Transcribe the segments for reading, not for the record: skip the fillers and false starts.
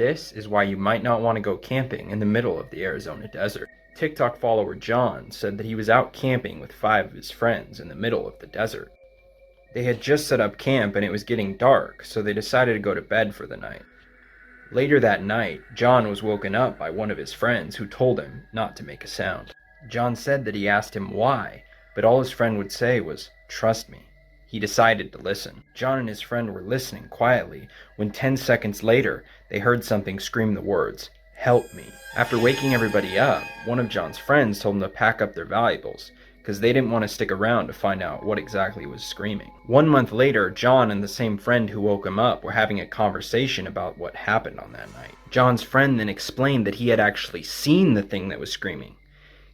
This is why you might not want to go camping in the middle of the Arizona desert. TikTok follower John said that he was out camping with 5 of his friends in the middle of the desert. They had just set up camp and it was getting dark, so they decided to go to bed for the night. Later that night, John was woken up by one of his friends who told him not to make a sound. John said that he asked him why, but all his friend would say was, "Trust me." He decided to listen. John and his friend were listening quietly when 10 seconds later, they heard something scream the words, "Help me." After waking everybody up, one of John's friends told them to pack up their valuables, because they didn't want to stick around to find out what exactly was screaming. 1 month later, John and the same friend who woke him up were having a conversation about what happened on that night. John's friend then explained that he had actually seen the thing that was screaming.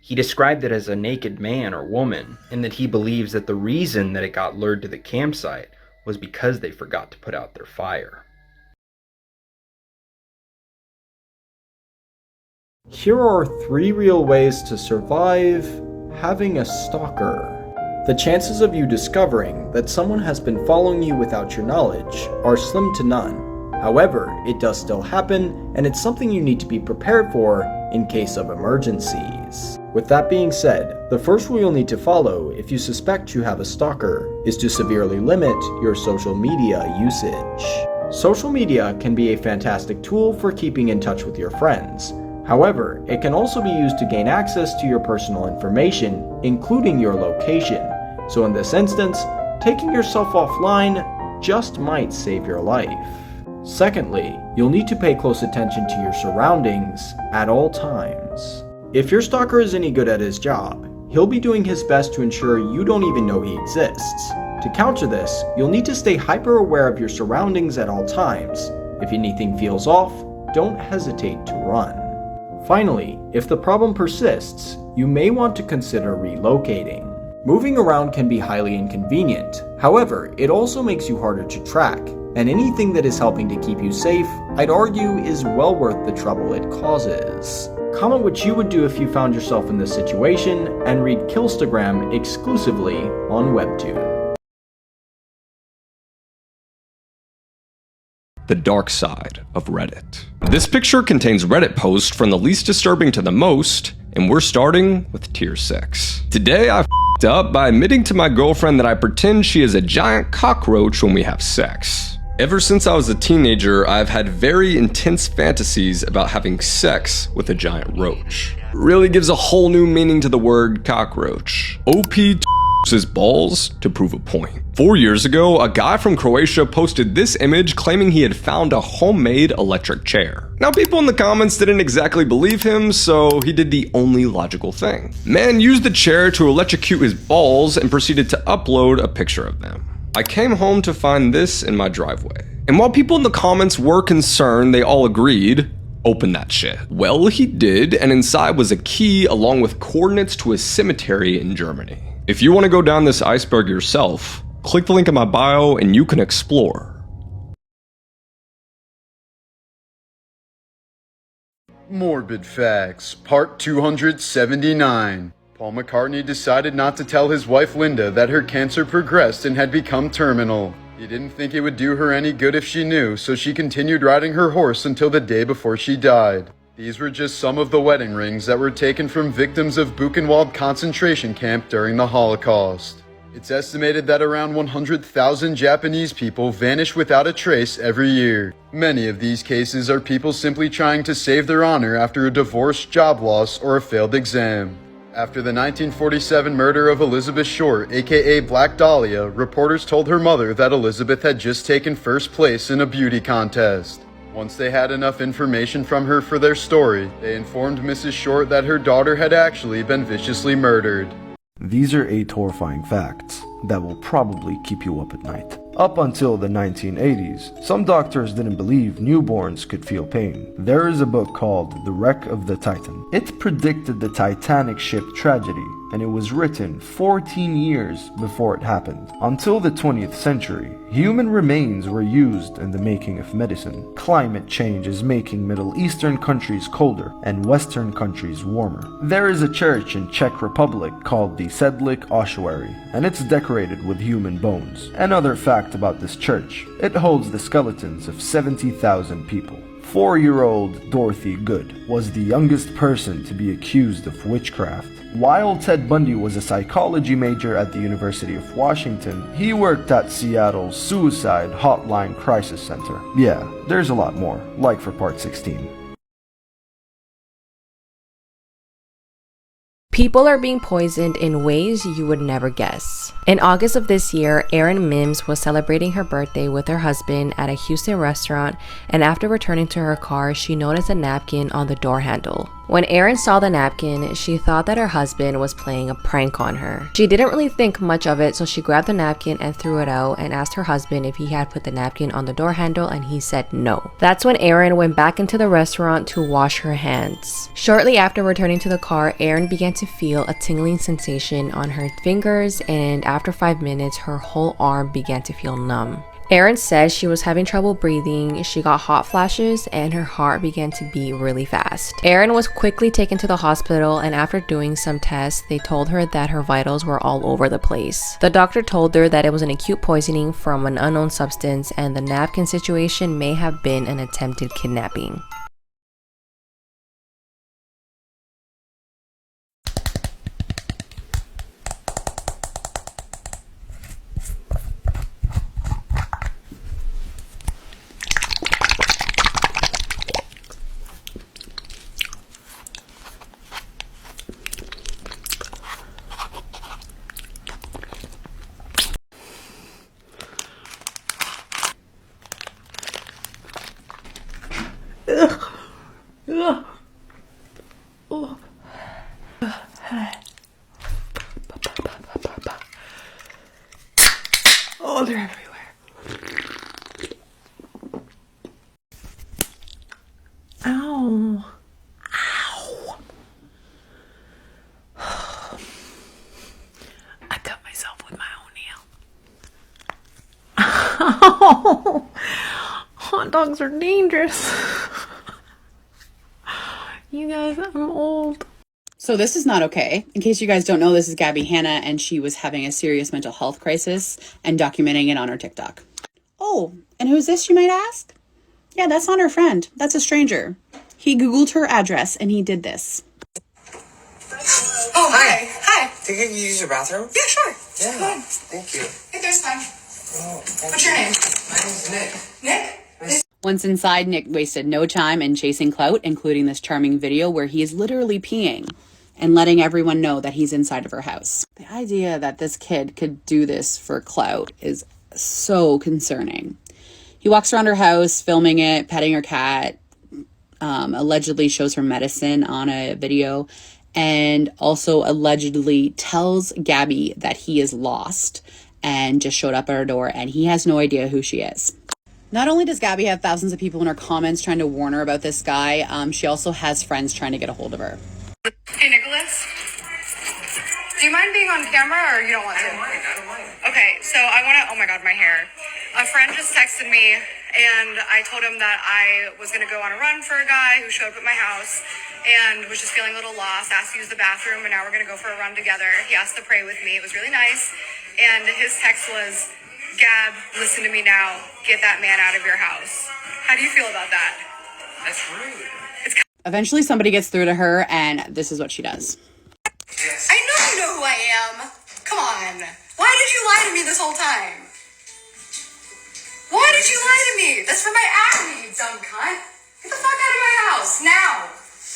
He described it as a naked man or woman, and that he believes that the reason that it got lured to the campsite was because they forgot to put out their fire. Here are 3 real ways to survive having a stalker. The chances of you discovering that someone has been following you without your knowledge are slim to none. However, it does still happen, and it's something you need to be prepared for in case of emergencies. With that being said, the first rule you'll need to follow if you suspect you have a stalker is to severely limit your social media usage. Social media can be a fantastic tool for keeping in touch with your friends. However, it can also be used to gain access to your personal information, including your location. So in this instance, taking yourself offline just might save your life. Secondly, you'll need to pay close attention to your surroundings at all times. If your stalker is any good at his job, he'll be doing his best to ensure you don't even know he exists. To counter this, you'll need to stay hyper aware of your surroundings at all times. If anything feels off, don't hesitate to run. Finally, if the problem persists, you may want to consider relocating. Moving around can be highly inconvenient. However, it also makes you harder to track, and anything that is helping to keep you safe, I'd argue, is well worth the trouble it causes. Comment what you would do if you found yourself in this situation, and read Killstagram exclusively on Webtoon. The dark side of Reddit. This picture contains Reddit posts from the least disturbing to the most, and we're starting with tier 6. Today I f***ed up by admitting to my girlfriend that I pretend she is a giant cockroach when we have sex. Ever since I was a teenager, I've had very intense fantasies about having sex with a giant roach. Really gives a whole new meaning to the word cockroach. OP his balls to prove a point. 4 years ago, a guy from Croatia posted this image claiming he had found a homemade electric chair. Now, people in the comments didn't exactly believe him, so he did the only logical thing. Man used the chair to electrocute his balls and proceeded to upload a picture of them. I came home to find this in my driveway. And while people in the comments were concerned, they all agreed, open that shit. Well, he did, and inside was a key along with coordinates to a cemetery in Germany. If you want to go down this iceberg yourself, click the link in my bio and you can explore. Morbid Facts, Part 279. Paul McCartney decided not to tell his wife Linda that her cancer progressed and had become terminal. He didn't think it would do her any good if she knew, so she continued riding her horse until the day before she died. These were just some of the wedding rings that were taken from victims of Buchenwald concentration camp during the Holocaust. It's estimated that around 100,000 Japanese people vanish without a trace every year. Many of these cases are people simply trying to save their honor after a divorce, job loss, or a failed exam. After the 1947 murder of Elizabeth Short, aka Black Dahlia, reporters told her mother that Elizabeth had just taken first place in a beauty contest. Once they had enough information from her for their story, they informed Mrs. Short that her daughter had actually been viciously murdered. These are 8 horrifying facts that will probably keep you up at night. Up until the 1980s, some doctors didn't believe newborns could feel pain. There is a book called The Wreck of the Titan. It predicted the Titanic ship tragedy, and it was written 14 years before it happened. Until the 20th century, human remains were used in the making of medicine. Climate change is making Middle Eastern countries colder and Western countries warmer. There is a church in Czech Republic called the Sedlik Ossuary, and it's decorated with human bones. Another fact about this church: it holds the skeletons of 70,000 people. 4-year-old Dorothy Good was the youngest person to be accused of witchcraft. While Ted Bundy was a psychology major at the University of Washington, he worked at Seattle's Suicide Hotline Crisis Center. Yeah, there's a lot more, like for part 16. People are being poisoned in ways you would never guess. In August of this year, Erin Mims was celebrating her birthday with her husband at a Houston restaurant, and after returning to her car, she noticed a napkin on the door handle. When Erin saw the napkin, she thought that her husband was playing a prank on her. She didn't really think much of it, so she grabbed the napkin and threw it out and asked her husband if he had put the napkin on the door handle, and he said no. That's when Erin went back into the restaurant to wash her hands. Shortly after returning to the car, Erin began to feel a tingling sensation on her fingers, and after 5 minutes, her whole arm began to feel numb. Erin said she was having trouble breathing, she got hot flashes, and her heart began to beat really fast. Erin was quickly taken to the hospital, and after doing some tests, they told her that her vitals were all over the place. The doctor told her that it was an acute poisoning from an unknown substance, and the napkin situation may have been an attempted kidnapping. Oh, they're everywhere. Ow. Ow. I cut myself with my own nail. Ow. Hot dogs are dangerous. You guys, I'm old. So this is not okay. In case you guys don't know, this is Gabby Hanna, and she was having a serious mental health crisis and documenting it on her TikTok. Oh, and who's this, you might ask? Yeah, that's not her friend. That's a stranger. He Googled her address and he did this. Oh, hi. Hi. Can you use your bathroom? Yeah, sure. Yeah. Come on. Thank you. Hey, there's fine. Oh, what's your name? My name's Nick. Nick? Once inside, Nick wasted no time in chasing clout, including this charming video where he is literally peeing and letting everyone know that he's inside of her house. The idea that this kid could do this for clout is so concerning. He walks around her house, filming it, petting her cat, allegedly shows her medicine on a video, and also allegedly tells Gabby that he is lost and just showed up at her door, and he has no idea who she is. Not only does Gabby have thousands of people in her comments trying to warn her about this guy, she also has friends trying to get a hold of her. Hey, Nicholas. Do you mind being on camera or you don't want to? I don't mind. Okay, so I want to, oh my God, my hair. A friend just texted me and I told him that I was going to go on a run for a guy who showed up at my house and was just feeling a little lost, asked to use the bathroom, and now we're going to go for a run together. He asked to pray with me. It was really nice. And his text was, Gab, listen to me now. Get that man out of your house. How do you feel about that? That's rude. Eventually somebody gets through to her, and this is what she does. I know you know who I am. Come on. Why did you lie to me this whole time? Why did you lie to me? That's for my acne, you dumb cunt. Get the fuck out of my house. Now.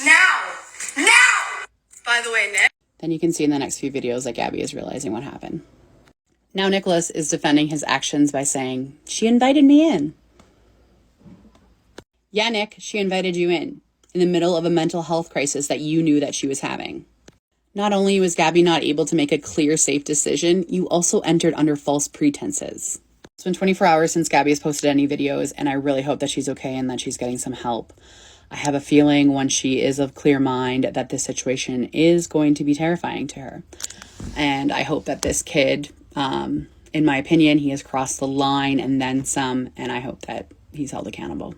Now. Now. By the way, Nick. Then you can see in the next few videos that Gabby is realizing what happened. Now Nicholas is defending his actions by saying, she invited me in. Yeah, Nick, she invited you in the middle of a mental health crisis that you knew that she was having. Not only was Gabby not able to make a clear, safe decision, you also entered under false pretenses. It's been 24 hours since Gabby has posted any videos, and I really hope that she's okay and that she's getting some help. I have a feeling once she is of clear mind that this situation is going to be terrifying to her. And I hope that this kid, in my opinion, he has crossed the line and then some, and I hope that he's held accountable.